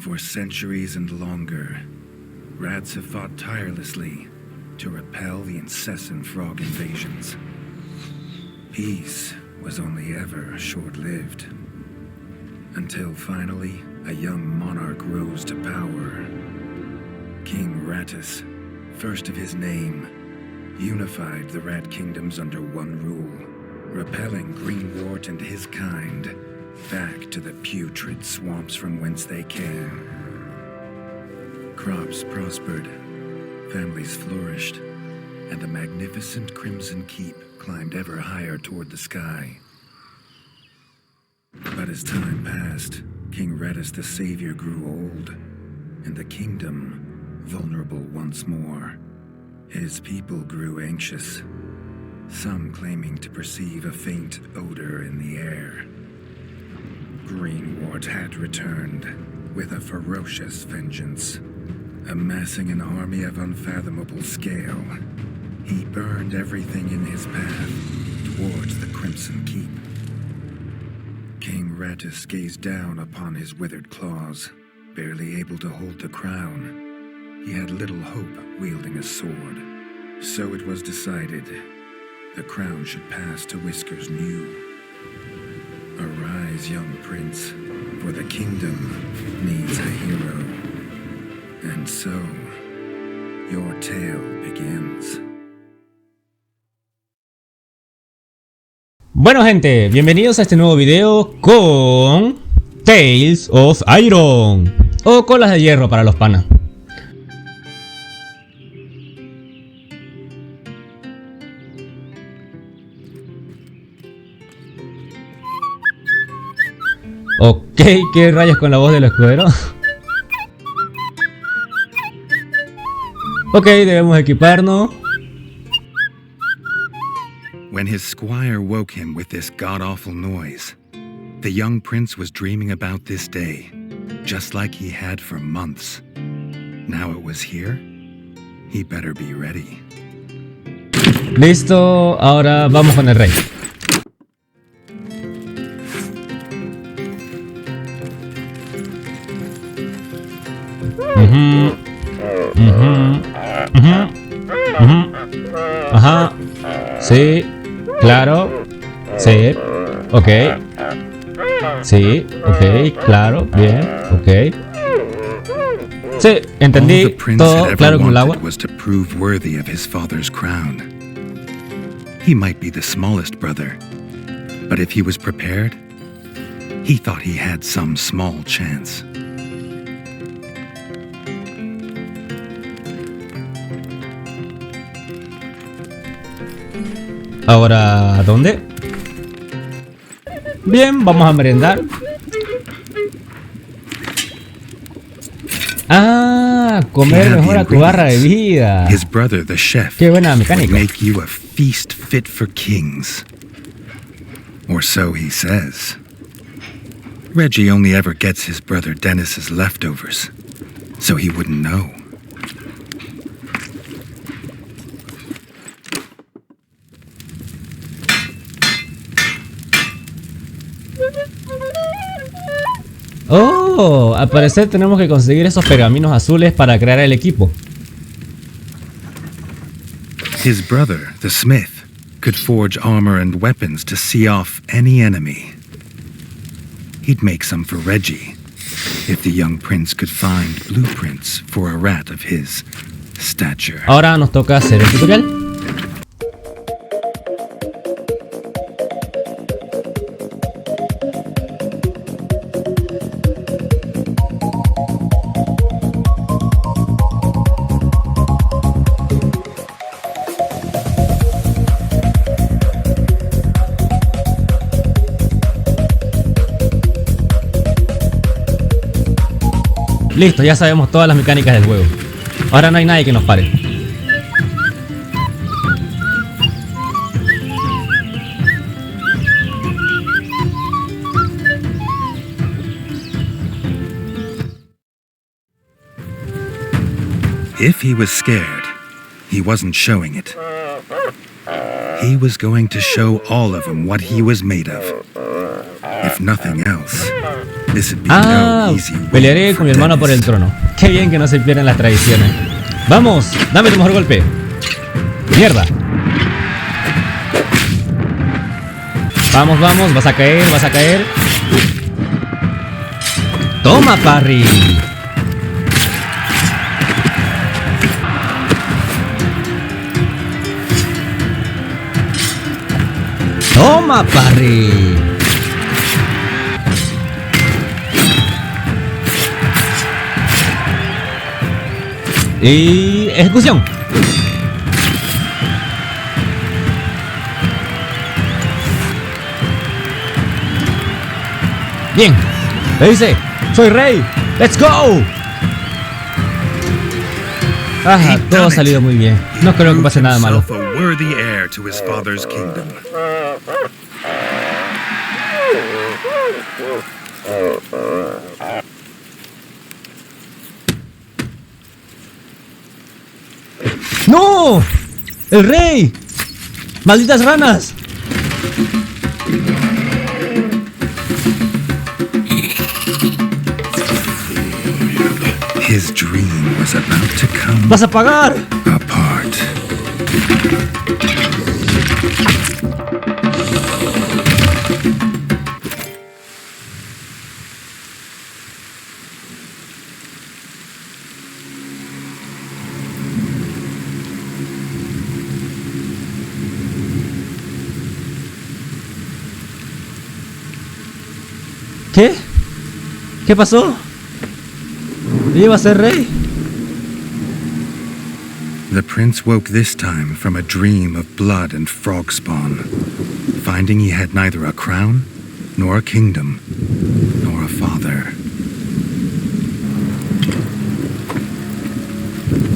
For centuries and longer, rats have fought tirelessly to repel the incessant frog invasions. Peace was only ever short-lived, until finally a young monarch rose to power. King Rattus, first of his name, unified the rat kingdoms under one rule, repelling Greenwort and his kind back to the putrid swamps from whence they came. Crops prospered, families flourished, and a magnificent crimson keep climbed ever higher toward the sky. But as time passed, King Rattus the Savior grew old, and the kingdom vulnerable once more. His people grew anxious, some claiming to perceive a faint odor in the air. Greenwort had returned with a ferocious vengeance. Amassing an army of unfathomable scale, he burned everything in his path towards the Crimson Keep. King Rattus gazed down upon his withered claws, barely able to hold the crown. He had little hope wielding a sword. So it was decided the crown should pass to Whiskers New. Arise, young prince, for the kingdom needs a hero. And so, your tale begins. Bueno gente, bienvenidos a este nuevo video con Tales of Iron, o colas de hierro para los panas. Ok, ¿qué rayos con la voz del escudero? Ok, debemos equiparnos. When his squire woke him with this god-awful noise, the young prince was dreaming about this day, just like he had for months. Now it was here, he better be ready. Listo, ahora vamos con el rey. Ajá. Sí. Claro. Sí. Ok. Sí. Ok. Claro. Bien. Ok. Sí. Entendí. Todo claro como el agua. Was to prove worthy of his father's crown. He might be the smallest brother, but if he was prepared, he thought he had some small chance. Ahora, ¿dónde? Bien, vamos a merendar. Ah, comer mejora tu barra de vida. His brother, the chef, qué buena mecánica. would make you a feast fit for kings. Or so he says. Reggie only ever gets his brother Dennis's leftovers, so he wouldn't know. Oh, al parecer tenemos que conseguir esos pergaminos azules para crear el equipo. His brother, the smith, could forge armor and weapons to see off any enemy. He'd make some for Reggie, if the young prince could find blueprints for a rat of his stature. Ahora nos toca hacer el tutorial. Listo, ya sabemos todas las mecánicas del juego. Ahora no hay nadie que nos pare. If he was scared, he wasn't showing it. He was going to show all of them what he was made of. If nothing else, This'd be Ah, no easy win pelearé for con mi hermano por el Dennis. trono. Qué bien que no se pierden las tradiciones. Vamos, dame tu mejor golpe. Mierda. Vamos, vamos, vas a caer, vas a caer. Toma, parry. Toma, parry. Y ejecución. Bien, le dice, soy rey, let's go. Ajá, todo ha salido muy bien. No creo que pase nada malo. A worthy heir to his father's kingdom. ¡No! ¡El rey! ¡Malditas ranas! His dream was about to come ¡Vas a pagar! apart. ¿Qué? ¿Qué pasó? ¿Iba a ser rey? The prince woke this time from a dream of blood and frog spawn, finding he had neither a crown, nor a kingdom, nor a father.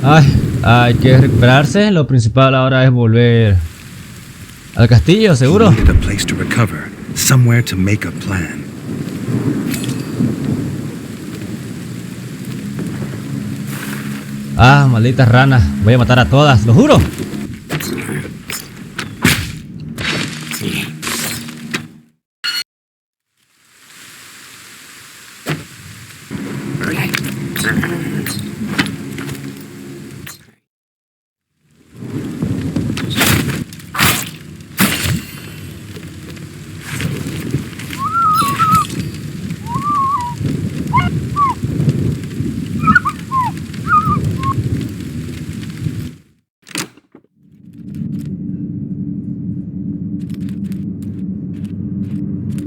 Ay, hay que recuperarse. Lo principal ahora es volver al castillo, ¿seguro? He needed a place to recover, somewhere to make a plan. Ah, malditas ranas. Voy a matar a todas, lo juro.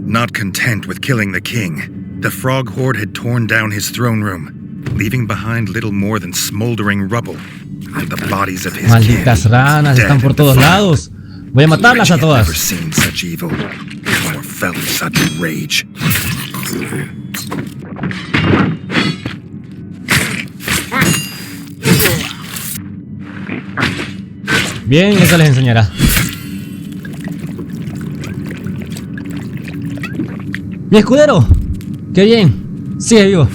Not content with killing the king, the frog horde had torn down his throne room, leaving behind little more than smoldering rubble and the bodies of his Malditas kin, ranas, dead están in por the todos fire. lados. Voy a matarlas a Reggie had never todas. seen such evil, or felt such rage. Bien, eso les enseñará. ¡Mi escudero! ¡Qué bien! Sigue vivo.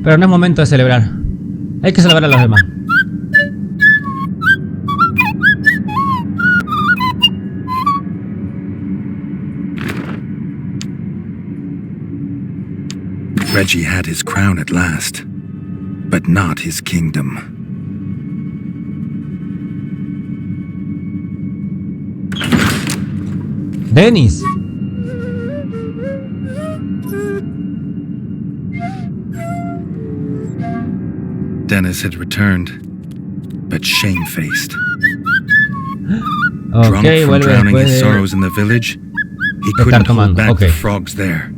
Pero no es momento de celebrar. Hay que celebrar a los demás. Reggie had his crown at last, but not his kingdom. Dennis. Dennis had returned, but shamefaced. Ok, Drunk from vuelve drowning después his de... sorrows in the village, he estar couldn't hold tomando, back okay. the frogs there,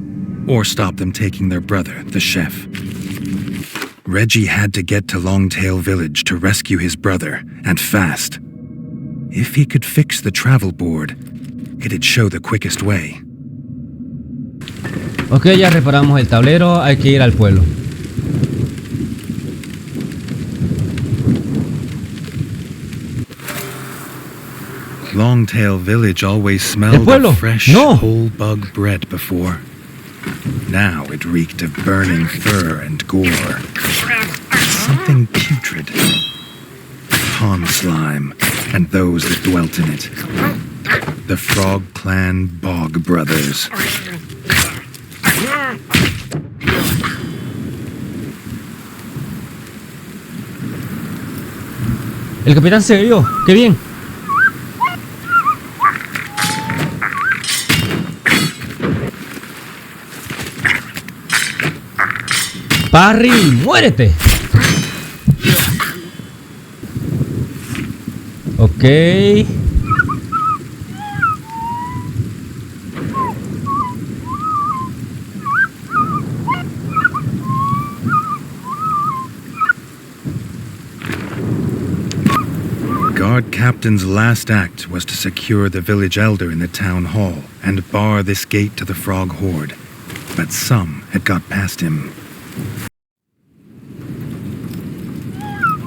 or stop them taking their brother, the chef. Reggie had to get to Longtail Village to rescue his brother, and fast. If he could fix the travel board, it'd show the quickest way. Ok, ya reparamos el tablero, hay que ir al pueblo. Longtail Village always smelled pueblo! of fresh, No! whole bug bread before. Now it reeked of burning fur and gore. Something putrid. Pond slime, and those that dwelt in it. The Frog Clan Bog Brothers. El capitán se vio. ¡Qué bien! ¡Parry! ¡Muérete! Ok. Guard Captain's last act was to secure the village elder in the town hall and bar this gate to the frog horde. But some had got past him.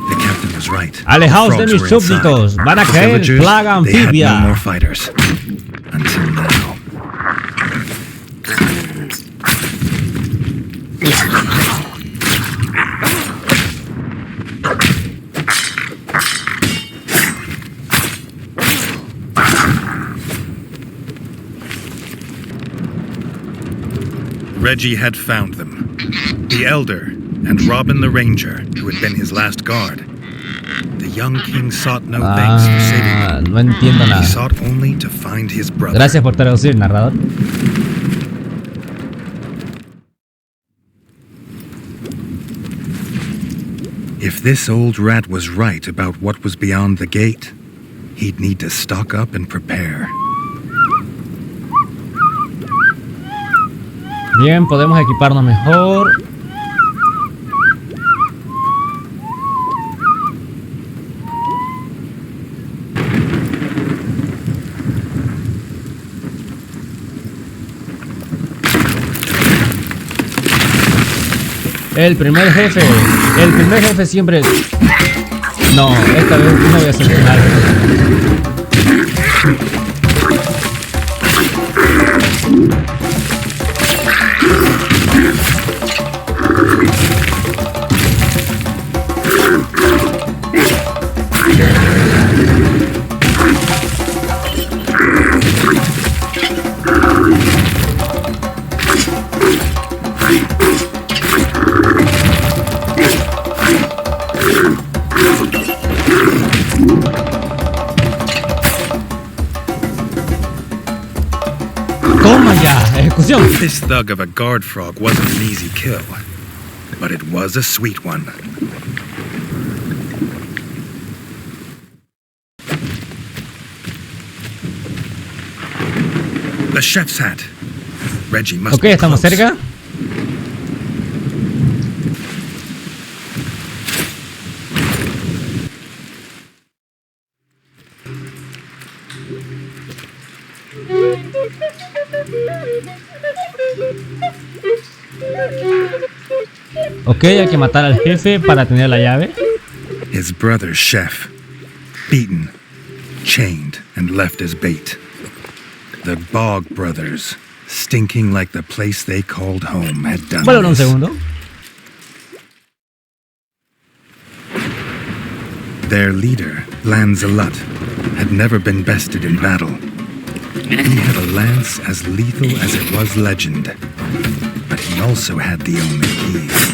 The captain was right. Alejaos de Frogs mis were inside. súbditos. Van a The caer villagers, plaga they had no anfibia. more fighters. Until now. Reggie had found them. The elder and Robin the ranger, who had been his last guard. The young king sought no thanks for saving him. No entiendo He nada. sought only to find his brother. Gracias por traducir, narrador. If this old rat was right about what was beyond the gate, he'd need to stock up and prepare. Bien, podemos equiparnos mejor. El primer jefe siempre... No, esta vez no voy a solucionar. ¡Toma ya! ¡Ejecución! This thug of a guard frog wasn't an easy kill, but it was a sweet one. The chef's hat. Reggie must Ok, be estamos close. cerca. Ok, hay que matar al jefe para tener la llave. His brother's chef, beaten, chained, and left as bait. The Bog brothers, stinking like the place they called home, had done Bueno, un this. segundo. Their leader, Lanzalut, had never been bested in battle. He had a lance as lethal as it was legend, but he also had the only keys.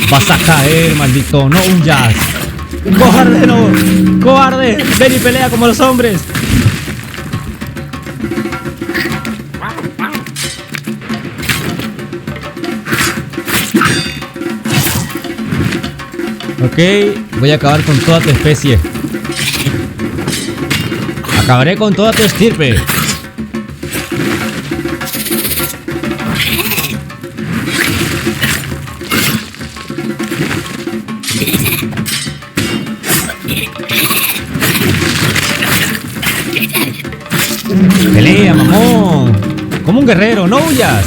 Vas a caer, maldito, no huyas. ¡Cobarde, no! ¡Cobarde! ¡Ven y pelea como los hombres! Ok, voy a acabar con toda tu especie. Acabaré con toda tu estirpe. Pelea, mamón. Como un guerrero, no huyas.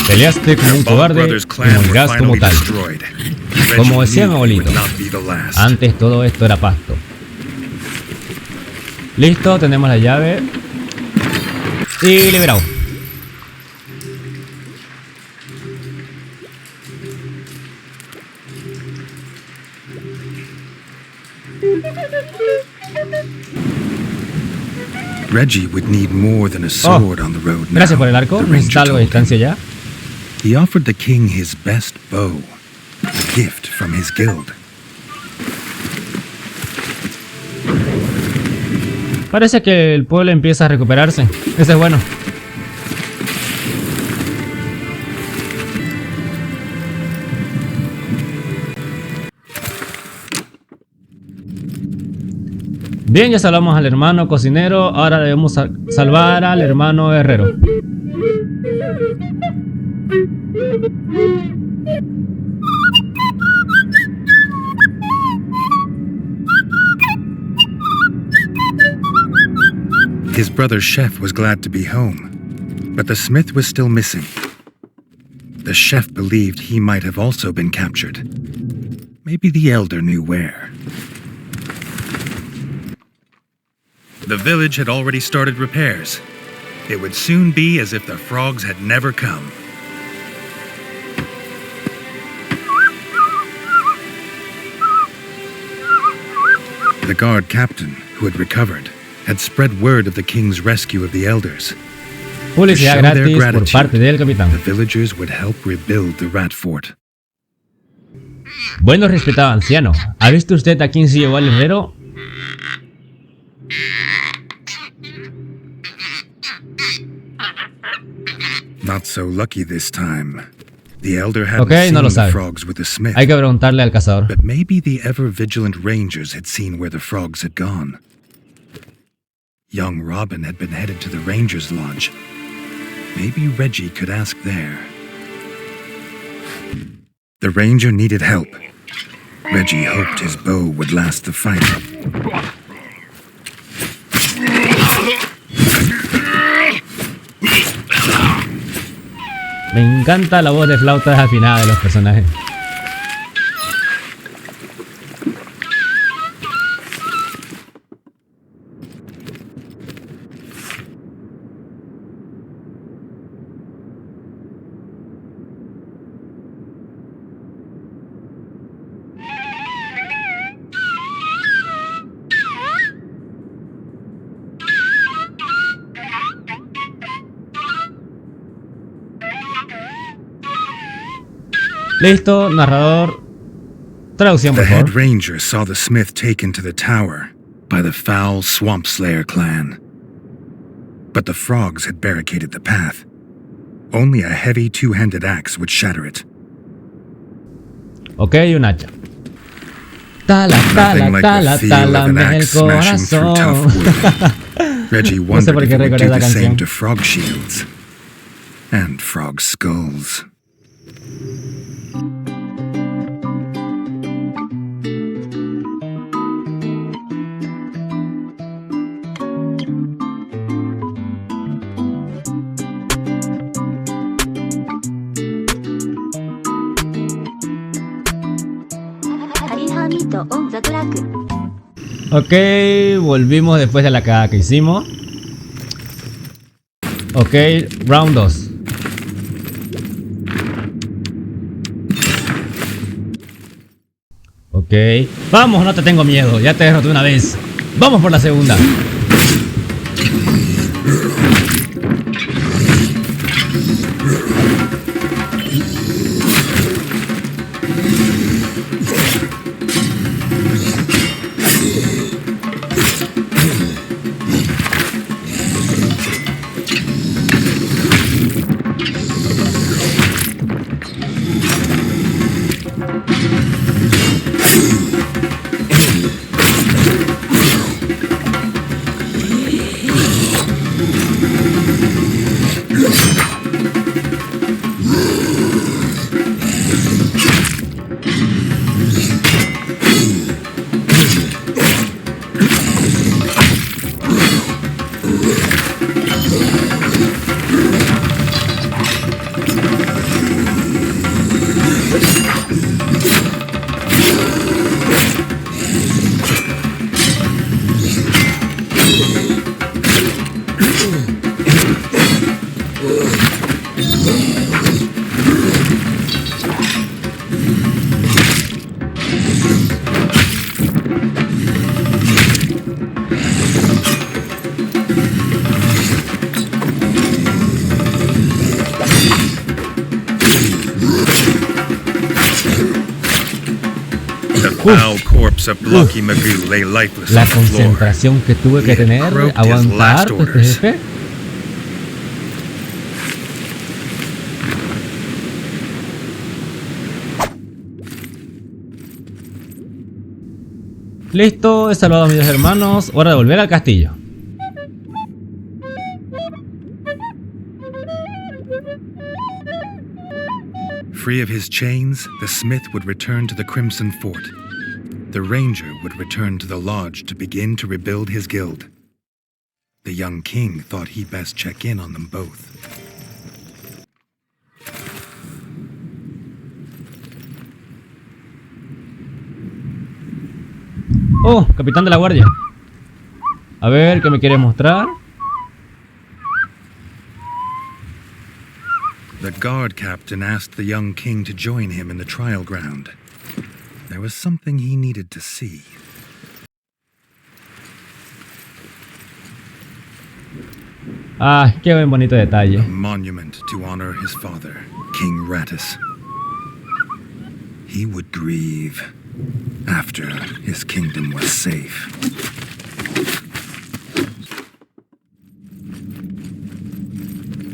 Peleaste como un cobarde y morirás como tal. Como decía mi abuelito, antes todo esto era pasto. Listo, tenemos la llave. Y liberado. Reggie would need more than a sword on the road now. Gracias por el arco. the Necesita ranger algo de told him. distancia ya. He offered the king his best bow, a gift from his guild. Parece que el pueblo empieza a recuperarse. Eso es bueno. Bien, ya salvamos al hermano cocinero. Ahora debemos salvar al hermano herrero. His brother chef was glad to be home, but the smith was still missing. The chef believed he might have also been captured. Maybe the elder knew where. The village had already started repairs. It would soon be as if the frogs had never come. The guard captain, who had recovered, had spread word of the king's rescue of the elders. Publicidad gratis por parte del capitán. The villagers would help rebuild the rat fort. Bueno, respetado anciano, ¿ha visto usted a quién se llevó al herrero? Not so lucky this time. The elder hadn't Okay, seen no lo the sabe. frogs with the smith, Hay que preguntarle al cazador. but maybe the ever-vigilant rangers had seen where the frogs had gone. Young Robin had been headed to the ranger's lodge. Maybe Reggie could ask there. The ranger needed help. Reggie hoped his bow would last the fight. Me encanta la voz de flauta desafinada de los personajes. Listo, narrador. Traducción, The por head favor. ranger saw the smith taken to the tower by the foul Swamp Slayer clan. But the frogs had barricaded the path. Only a heavy two-handed axe would shatter it. Ok, un hacha. Tala, tala, Nothing like the tala, feel tala, of an el axe smashing through tough corazón. wood. Reggie No sé wondered por if qué it would recordé do la the same canción. to frog shields. And frog skulls. Ok, volvimos después de la cagada que hicimos. Ok, round 2. Ok, vamos, no te tengo miedo, ya te derroté una vez. Vamos por la segunda. foul corpse of Blocky Magoo lay lifeless La on the floor. concentración que tuve que He had tener, croaked his aguantar last este orders. jefe. Listo, he salvado a mis dos hermanos. Hora de volver al castillo. Free of his chains, the smith would return to the Crimson Fort. The ranger would return to the lodge to begin to rebuild his guild. The young king thought he'd best check in on them both. Oh, capitán de la guardia. A ver, ¿qué me quieres mostrar? The guard captain asked the young king to join him in the trial ground. There was something he needed to see. Ah, qué buen bonito detalle. A monument to honor his father, King Rattus. He would grieve after his kingdom was safe.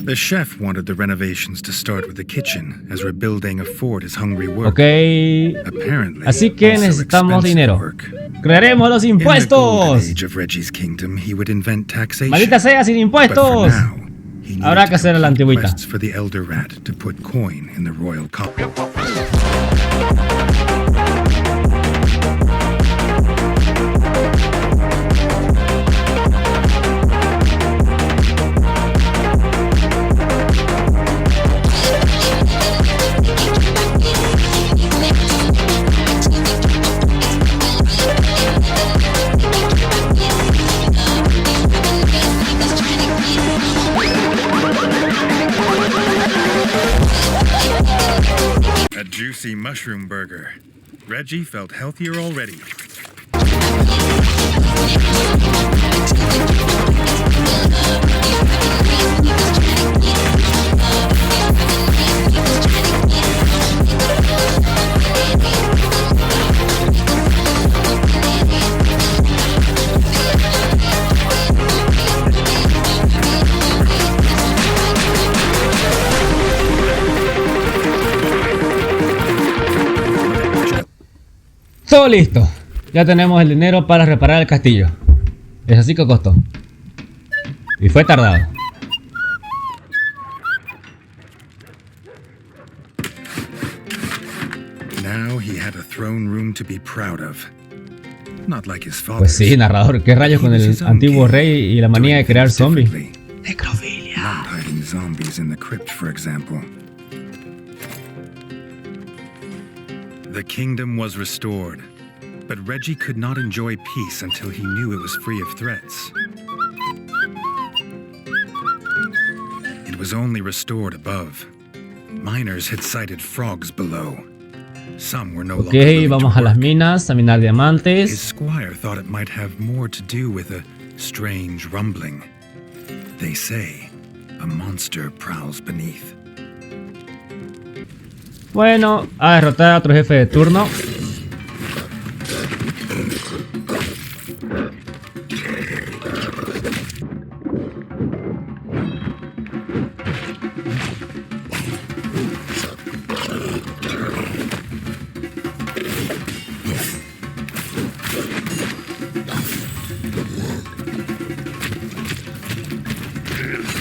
The chef wanted the renovations to start with the kitchen, as rebuilding a fort is hungry work. Ok. Apparently, Así que also necesitamos expensive dinero. work. ¡Crearemos los In the golden impuestos! age of Reggie's kingdom, he would invent taxation. ¡Maldita sea, sin But for impuestos! now, he needed Habrá que to hacer a la complete antigüita. quests for the Elder Rat to put coin in the royal coffer. A juicy mushroom burger. Reggie felt healthier already. Todo listo. Ya tenemos el dinero para reparar el castillo. Es así que costó. Y fue tardado. Now he had a throne room to be proud of. Not like his father. Pues sí, narrador. ¿Qué rayos con el antiguo rey y la manía de crear zombies? Necrophilia. Not hiding zombies in the crypt, for example. The kingdom was restored, but Reggie could not enjoy peace until he knew it was free of threats. It was only restored above. Miners had sighted frogs below. Some were no longer Ok, willing to vamos a las work. minas a minar His diamantes. squire thought it might have more to do with a strange rumbling. They say a monster prowls beneath. Bueno, a derrotar a otro jefe de turno.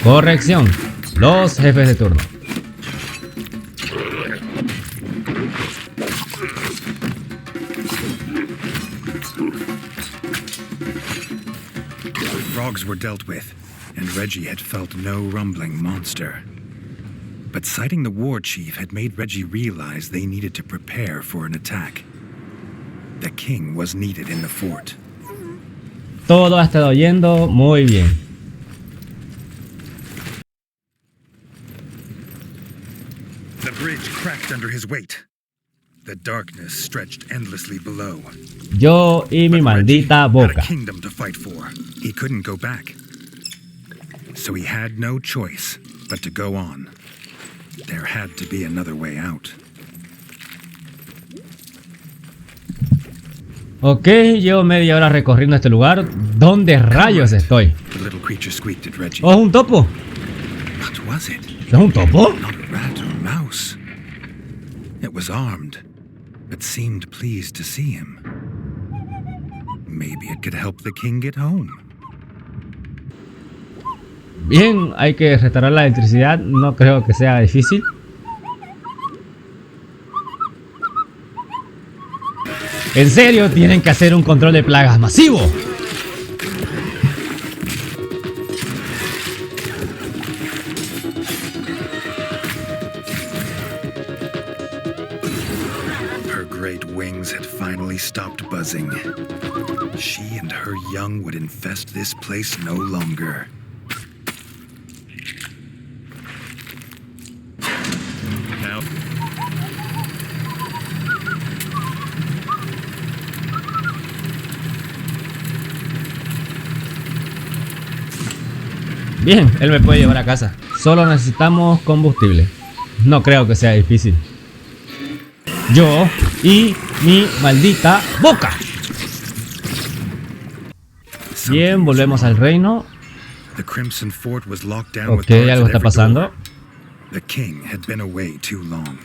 Corrección. Los jefes de turno. Frogs were dealt with, and Reggie had felt no rumbling monster. But sighting the war chief had made Reggie realize they needed to prepare for an attack. The king was needed in the fort. Todo ha estado yendo muy bien. The bridge cracked under his weight. The darkness stretched endlessly below. Yo y mi But Reggie maldita had a boca. kingdom to fight for. He couldn't go back. So he had no choice but to go on. There had to be another way out. Ok, llevo media hora recorriendo este lugar. ¿Dónde rayos estoy? The little creature squeaked at Reggie. ¿Oh, es un topo? What was it? ¿Es un topo? Not a rat or mouse. It was armed, but seemed pleased to see him. Maybe it could help the king get home. Bien, hay que restaurar la electricidad. No creo que sea difícil. En serio, tienen que hacer un control de plagas masivo. Her great wings had finally stopped buzzing. She and her young would infest this place no longer. Now, Bien, él me puede llevar a casa. Solo necesitamos combustible. No creo que sea difícil. Yo y mi maldita boca. Bien, volvemos al reino. the Crimson Fort was locked down with Ok, guards algo at está every pasando. door. The king had been away too long.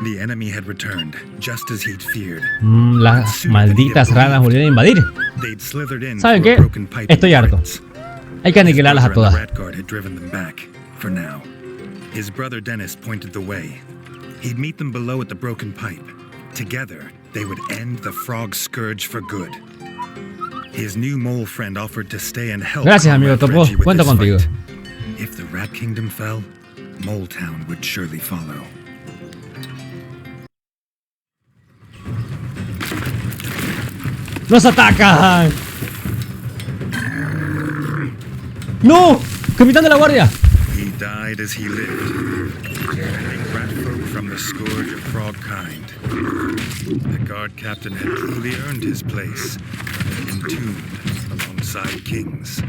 The enemy had returned, just as he'd feared. Las malditas ranas volvieron a invadir. They'd slithered in ¿Saben through a qué? broken pipe Estoy in harto. France. Hay que aniquilarlas a His brother todas. and the rat guard had driven them back, for now. His brother Dennis pointed the way. He'd meet them below at the broken pipe. Together, they would end the frog scourge for good. His new mole friend offered to stay and help. Gracias, amigo Comrade Topo. Reggie with Cuento this contigo. fight. If the Rat Kingdom fell, Mole Town would surely follow. ¡Nos atacan! ¡No! ¡Capitán de la guardia! He died as he lived, defending rat folk from the scourge of frog kind. The guard captain had truly earned his place, entombed alongside kings.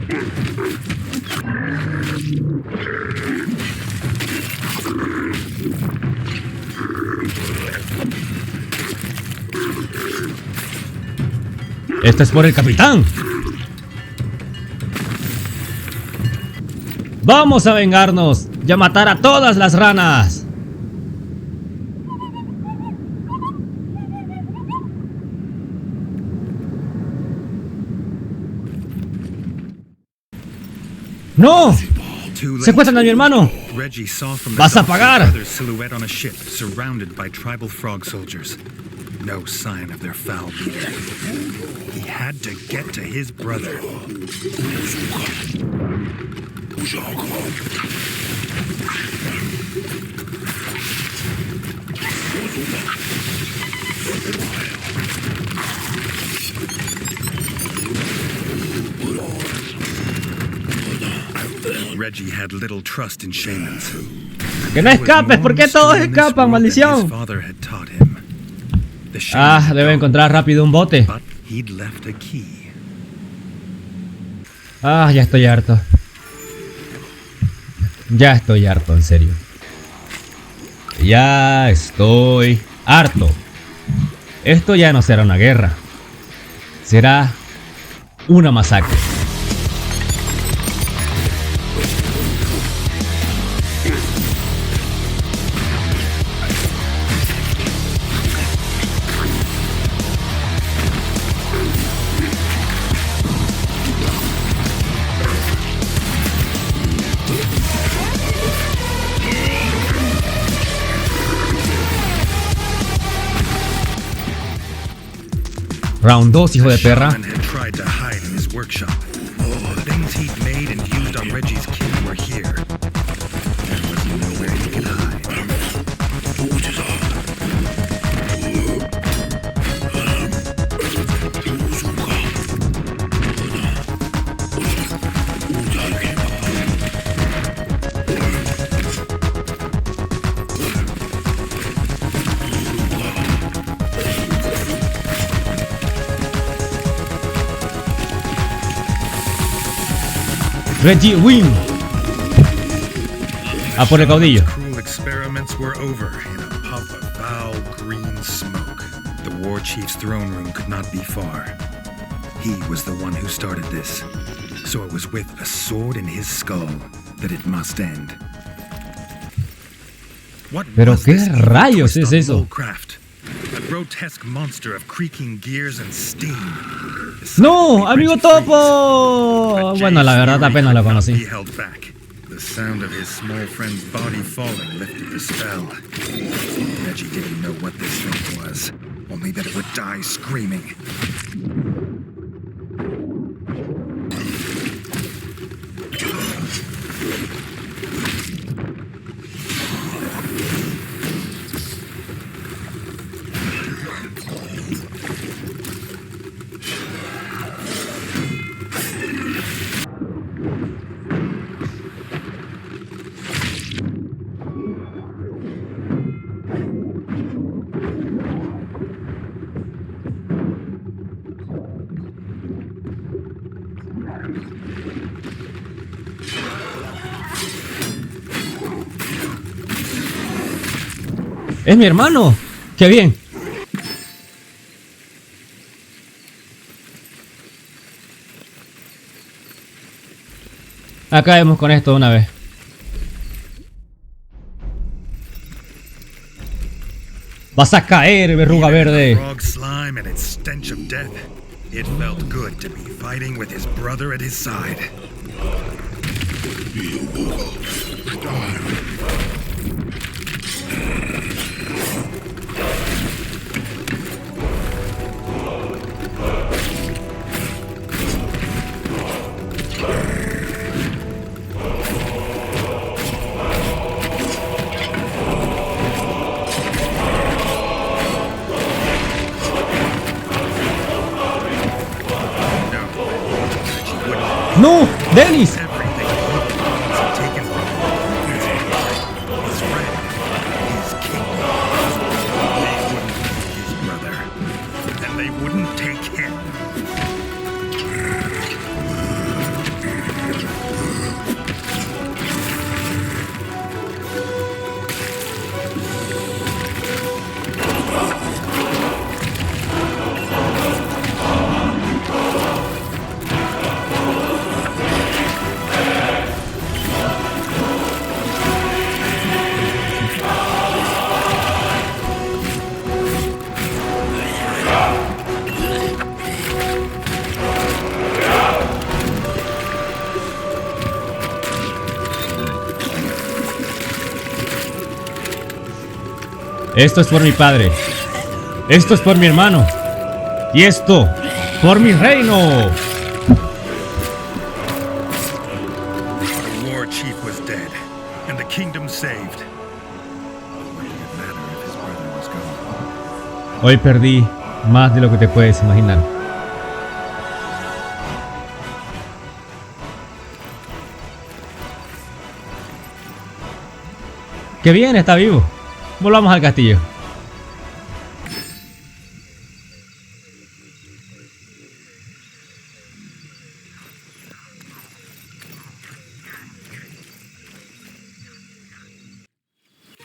Esto es por el capitán. Vamos a vengarnos y a matar a todas las ranas. ¡No! Too late. ¡Secuestran a mi hermano! Reggie saw from the ¡Vas a top his pagar! brother's silhouette on a ship surrounded by tribal frog soldiers. No sign of their foul leader. He had to get to his brother. Reggie had little trust in shamans. ¡Que no escapes! ¿Por qué todos escapan, maldición? Ah, debe encontrar rápido un bote. Ah, ya estoy harto. Ya estoy harto, en serio. Ya estoy harto. Esto ya no será una guerra. Será una masacre. Round 2, hijo de perra. Reggie win. A por el caudillo. Cruel experiments were over in a puff of foul green smoke. The war chief's throne room could not be far. He was the one who started this, so it was with a sword in his skull that it must end. What Pero was qué this evil rayos twist es on eso? Bullcraft? A grotesque monster of creaking gears and steam. ¡No! ¡Amigo Topo! Bueno, la verdad apenas lo conocí. The sound of his small friend's body falling lifted the spell. Reggie didn't know what this thing was, only that it would die screaming. ¡Es mi hermano! ¡Qué bien! Acabemos con esto de una vez. ¡Vas a caer, verruga verde! Frog slime and its stench of death. It felt good to be fighting with his brother at his side. ¡No! ¡Dennis! Everything was taken from him. His friend, his king. They wouldn't take his brother, and they wouldn't take him. Esto es por mi padre. Esto es por mi hermano. Y esto por mi reino. The war chief was dead, and the kingdom saved. What did it matter if his brother was gone? Hoy perdí más de lo que te puedes imaginar. ¡Qué bien! Está vivo. Volvamos al castillo.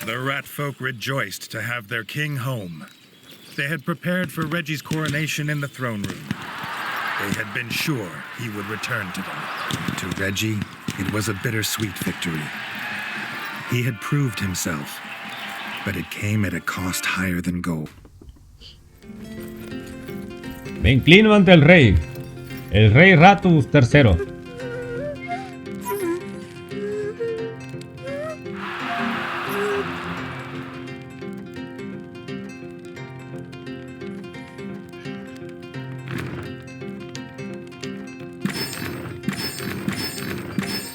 The rat folk rejoiced to have their king home. They had prepared for Reggie's coronation in the throne room. They had been sure he would return to them. To Reggie, it was a bittersweet victory. He had proved himself, but it came at a cost higher than gold. Me inclino ante el rey Ratus III.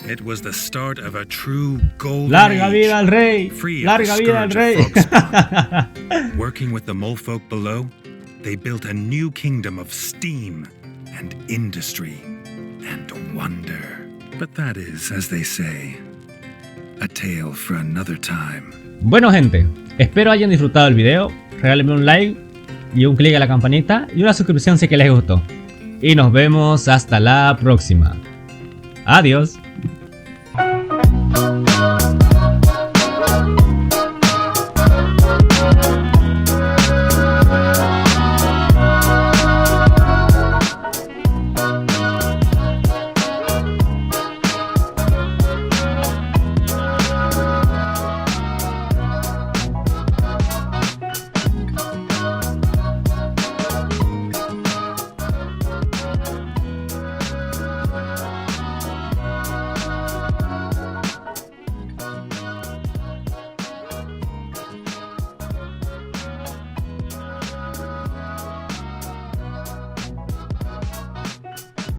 It was the start of a true golden ¡Larga age, vida al rey! free of ¡Larga the vida al scourge rey! of frog-spawn. Working with the molefolk below, they built a new kingdom of steam and industry and wonder. But that is, as they say, a tale for another time. Bueno, gente, espero hayan disfrutado el video. Regálenme un like y un clic a la campanita y una suscripción si que les gustó. Y nos vemos hasta la próxima. Adiós.